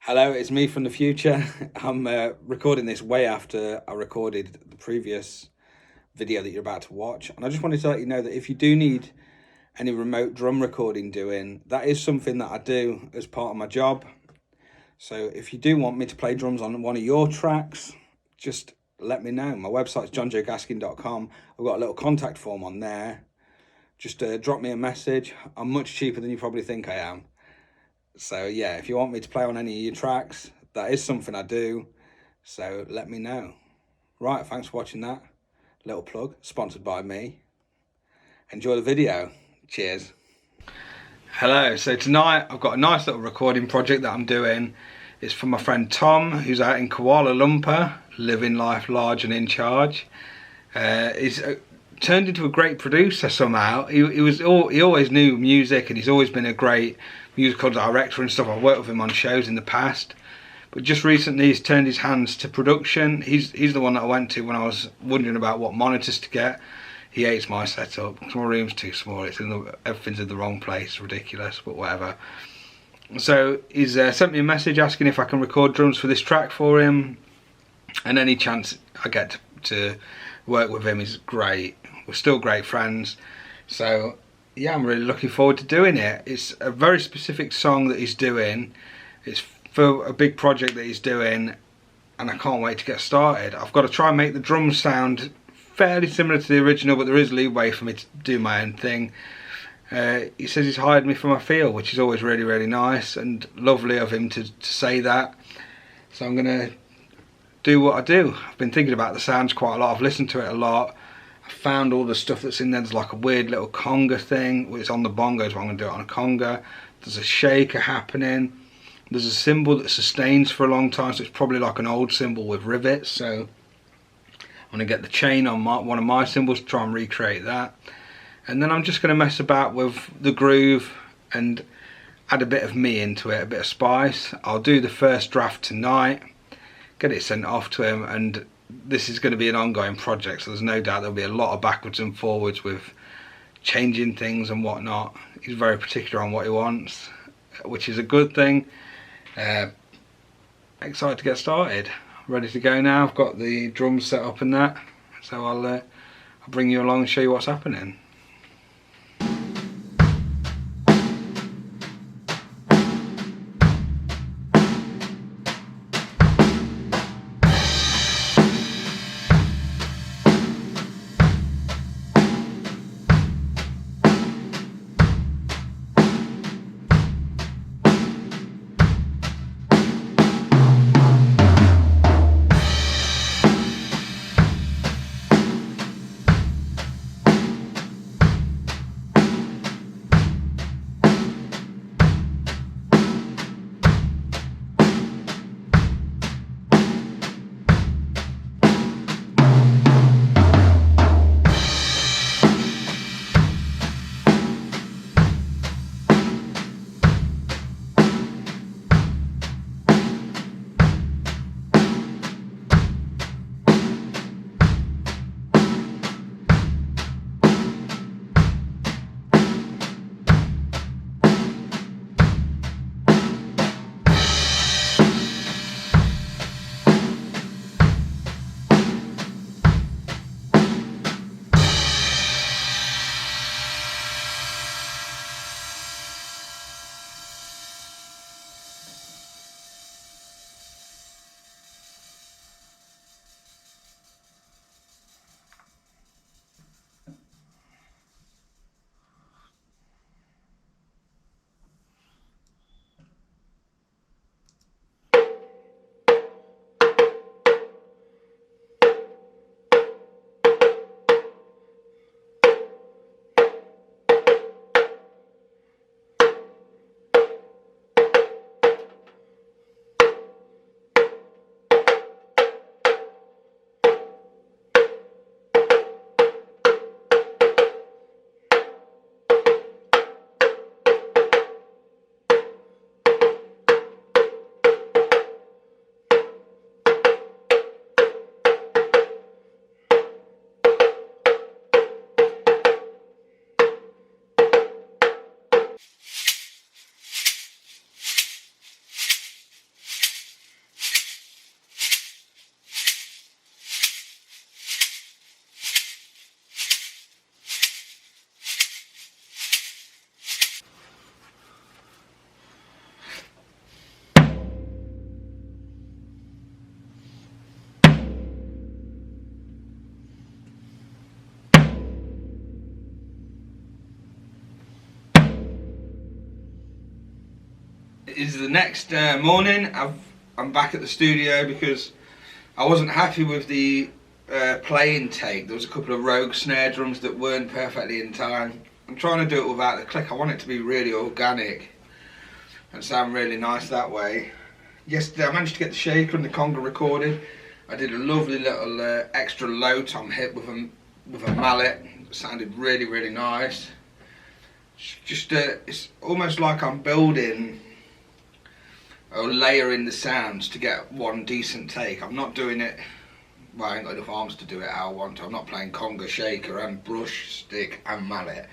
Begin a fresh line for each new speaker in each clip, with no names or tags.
Hello, it's me from the future. I'm recording this way after I recorded the previous video that you're about to watch. And I just wanted to let you know that if you do need any remote drum recording doing, that is something that I do as part of my job. So if you do want me to play drums on one of your tracks, just let me know. My website's johnjoegaskin.com. I've got a little contact form on there. Just drop me a message. I'm much cheaper than you probably think I am. So yeah, if you want me to play on any of your tracks, that is something I do. So let me know. Right, thanks for watching that. Little plug, sponsored by me. Enjoy the video. Cheers. Hello, so tonight I've got a nice little recording project that I'm doing. It's from my friend Tom, who's out in Kuala Lumpur, living life large and in charge. He's turned into a great producer somehow. He always knew music, and he's always been a great musical director and stuff. I've worked with him on shows in the past, but just recently he's turned his hands to production. He's the one that I went to when I was wondering about what monitors to get. He hates my setup. My room's too small. Everything's in the wrong place. Ridiculous, but whatever. So he's sent me a message asking if I can record drums for this track for him, and any chance I get to work with him is great. We're still great friends, so yeah, I'm really looking forward to doing it. It's a very specific song that he's doing. It's for a big project that he's doing, and I can't wait to get started. I've got to try and make the drums sound fairly similar to the original, but there is leeway for me to do my own thing. He says he's hired me for my feel, which is always really, really nice and lovely of him to say that. So I'm going to do what I do. I've been thinking about the sounds quite a lot. I've listened to it a lot. I found all the stuff that's in there. There's like a weird little conga thing. It's on the bongos, but I'm going to do it on a conga. There's a shaker happening. There's a cymbal that sustains for a long time, so it's probably like an old cymbal with rivets. So I'm going to get the chain on one of my cymbals to try and recreate that. And then I'm just going to mess about with the groove and add a bit of me into it, a bit of spice. I'll do the first draft tonight, get it sent off to him, and this is going to be an ongoing project, so there's no doubt there'll be a lot of backwards and forwards with changing things and whatnot. He's very particular on what he wants, which is a good thing. Excited to get started. Ready to go now. I've got the drums set up and that, so I'll bring you along and show you what's happening. is the next morning. I'm back at the studio because I wasn't happy with the playing take. There was a couple of rogue snare drums that weren't perfectly in time. I'm trying to do it without the click. I want it to be really organic and sound really nice that way. Yesterday I managed to get the shaker and the conga recorded. I did a lovely little extra low tom hit with a mallet. It sounded really, really nice. Just it's almost like I'm building or layering the sounds to get one decent take. I'm not doing it, well, I ain't got enough arms to do it how I want to. I'm not playing conga, shaker and brush, stick and mallet.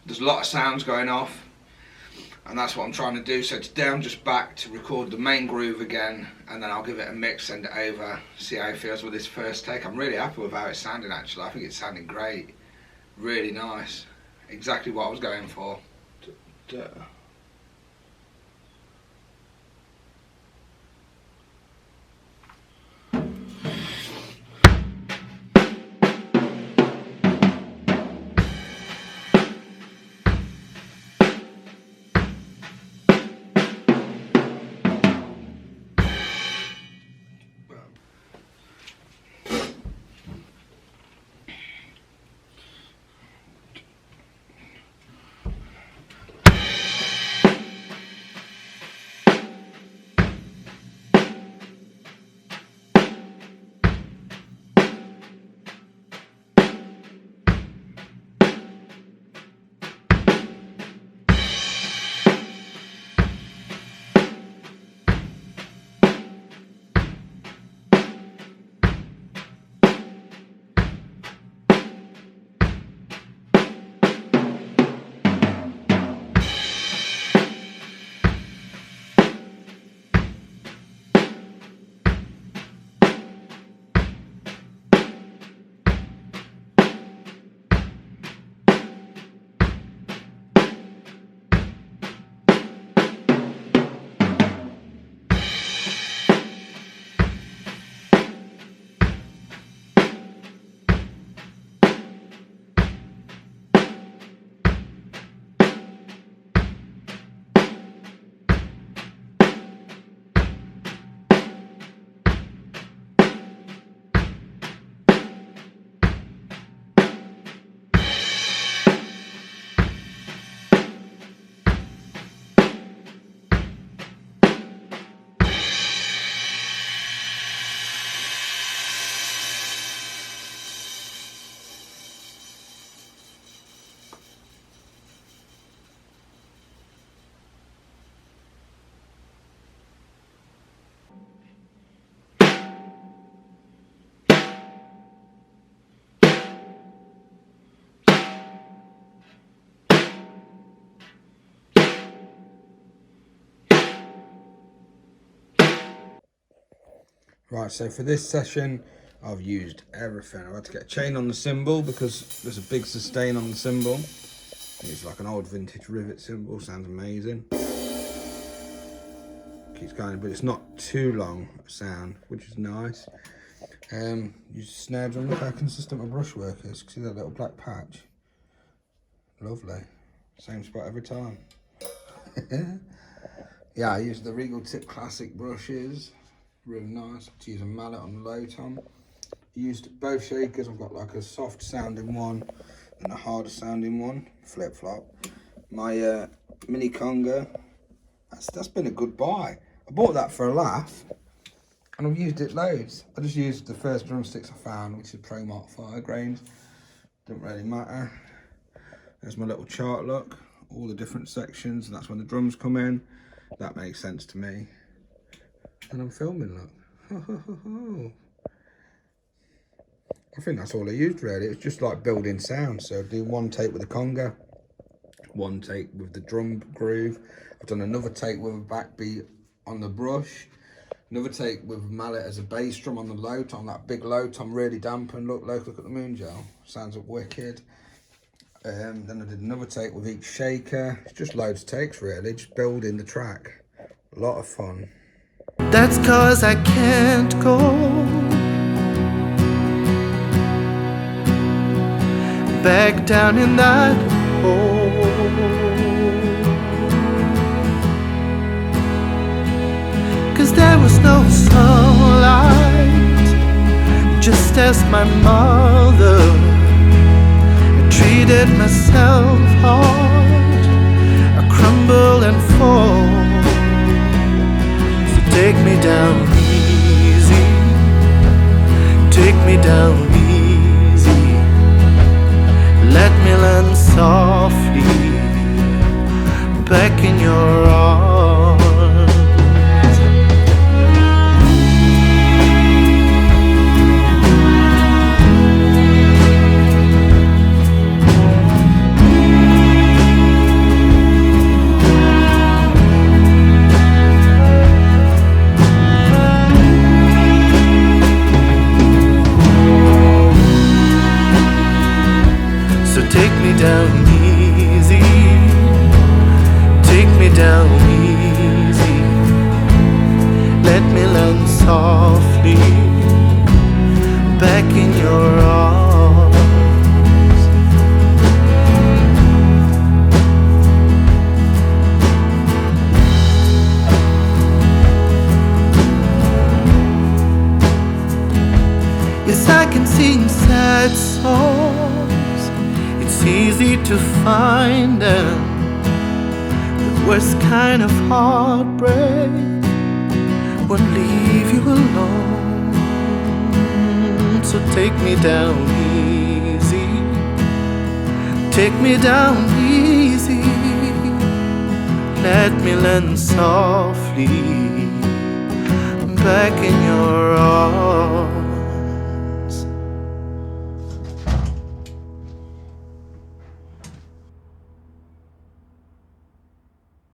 There's a lot of sounds going off and that's what I'm trying to do. So today I'm just back to record the main groove again and then I'll give it a mix, send it over, see how it feels with this first take. I'm really happy with how it's sounding actually. I think it's sounding great, really nice. Exactly what I was going for. Right, so for this session, I've used everything. I've had to get a chain on the cymbal because there's a big sustain on the cymbal. It's like an old vintage rivet cymbal, sounds amazing. Keeps going, but it's not too long a sound, which is nice. Use snare drum, look how consistent my brushwork is. See that little black patch? Lovely. Same spot every time. Yeah, I used the Regal Tip Classic brushes. Really nice. To use a mallet on the low tom. Used both shakers. I've got like a soft sounding one and a harder sounding one. Flip flop. My mini conga. That's been a good buy. I bought that for a laugh, and I've used it loads. I just used the first drumsticks I found, which is Pro Mark 5 grains. Doesn't really matter. There's my little chart look. All the different sections, and that's when the drums come in. That makes sense to me. And I'm filming, look. I think that's all I used really. It's just like building sound. So do one take with the conga, one take with the drum groove. I've done another take with a backbeat on the brush, another take with mallet as a bass drum on the low tom. That big low tom really dampened. Look at the moon gel. Sounds wicked. Then I did another take with each shaker. It's just loads of takes really, just building the track. A lot of fun.
That's 'cause I can't go back down in that hole. just as my mother. I treated myself hard, I crumble and fall. So take me down easy, take me down easy. Let me land softly back in your arms. So take me down easy, take me down easy. Let me land softly back in your arms. Yes, I can sing sad songs, it's easy to find them. The worst kind of heartbreak won't leave you alone. So take me down easy, take me down easy. Let me land softly back in your arms.